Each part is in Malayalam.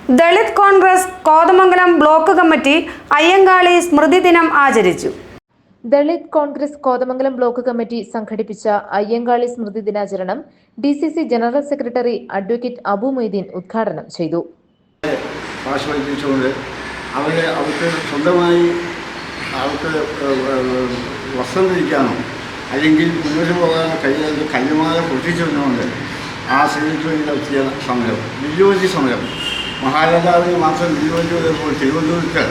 ദളിത് കോൺഗ്രസ് കോതമംഗലം ബ്ലോക്ക് കമ്മിറ്റി അയ്യങ്കാളി സ്മൃതി ദിനം ആചരിച്ചു. ദളിത് കോൺഗ്രസ് കോതമംഗലം ബ്ലോക്ക് കമ്മിറ്റി സംഘടിപ്പിച്ച അയ്യങ്കാളി സ്മൃതി ദിനാചരണം DCC general secretary advocate Abu Moideen ഉദ്ഘാടനം ചെയ്തു. അവർക്ക് സ്വന്തമായി വസ്ത്രം ധരിക്കാനോ അല്ലെങ്കിൽ മുന്നോട്ട് പോകാനോ കഴിയാതെ കല്ലുമാല പൊട്ടിച്ചെന്നുകൊണ്ട് ആ സ്ത്രീക്ക് വേണ്ടി നടത്തിയ സമരം, വില്ലുവല്ലി സമരം, മഹാരാജാവിന് മാത്രം വില്ലുവല്ലി ഉള്ളപ്പോൾ തിരുവനന്തപുരത്ത്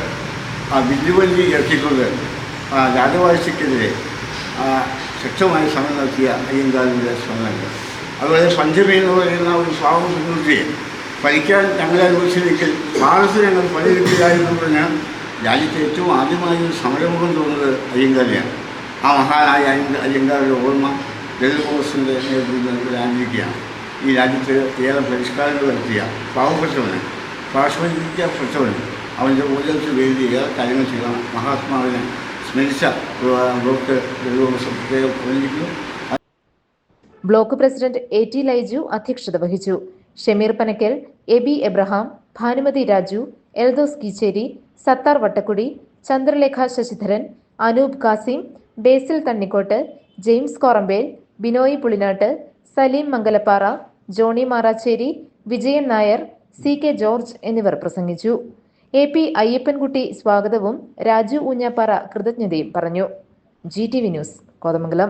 ആ വില്ലുവല്ലി ഇറക്കിക്കൊണ്ട് രാജവാഴ്ചയ്ക്കെതിരെ ശക്തമായ സമരം നടത്തിയ അയ്യങ്കാളിയുടെ സമരങ്ങൾ. അതുപോലെ പഞ്ചമി എന്ന് പറയുന്ന ഒരു പാവം പെൺകുട്ടിയെ പഠിക്കാൻ ഞങ്ങളെ അനുവദിച്ചില്ലെങ്കിൽ ഭാരതത്തിൽ ഞങ്ങൾ പണിയെടുക്കുകയായിരുന്നു പറഞ്ഞാൽ രാജ്യത്തെ ഏറ്റവും ആദ്യമായി ഒരു സമരമുഖം തോന്നുന്നത് അയ്യങ്കാളിയാണ്. ആ മഹാനായ അയ്യങ്കാളിയുടെ ഓർമ്മ ദളിത് കോൺഗ്രസിൻ്റെ നേതൃത്വത്തിൽ ആചരിക്കുകയാണ്. ഈ രാജ്യത്ത് ഏറെ പരിഷ്കാരങ്ങൾ വരുത്തിയ പാവപ്പെട്ടവന്, പാർശ്വവൽക്കരിക്കപ്പെട്ടവന് അവൻ്റെ ഊർജ്ജത്തിൽ വേണ്ടി ഏറെ കാര്യങ്ങൾ ചെയ്ത മഹാത്മാവിനെ സ്മരിച്ച ബ്ലോക്ക് ദളിത് കോൺഗ്രസ് പ്രത്യേകം പറഞ്ഞിരിക്കുന്നു. ബ്ലോക്ക് പ്രസിഡന്റ് AT ലൈജു അധ്യക്ഷത വഹിച്ചു. ഷമീർ പനക്കൽ, എബി എബ്രഹാം, ഭാനുമതി രാജു, എൽദോസ് കീച്ചേരി, സത്താർ വട്ടക്കുടി, ചന്ദ്രലേഖ ശശിധരൻ, അനൂപ് കാസിം, ബേസിൽ തണ്ണിക്കോട്ട്, ജെയിംസ് കോറമ്പേൽ, ബിനോയ് പുളിനാട്ട്, സലീം മംഗലപ്പാറ, ജോണി മാറാച്ചേരി, വിജയൻ നായർ, CK ജോർജ് എന്നിവർ പ്രസംഗിച്ചു. AP അയ്യപ്പൻകുട്ടി സ്വാഗതവും രാജു ഊഞ്ഞാപ്പാറ കൃതജ്ഞതയും പറഞ്ഞു. GTV news Kothamangalam.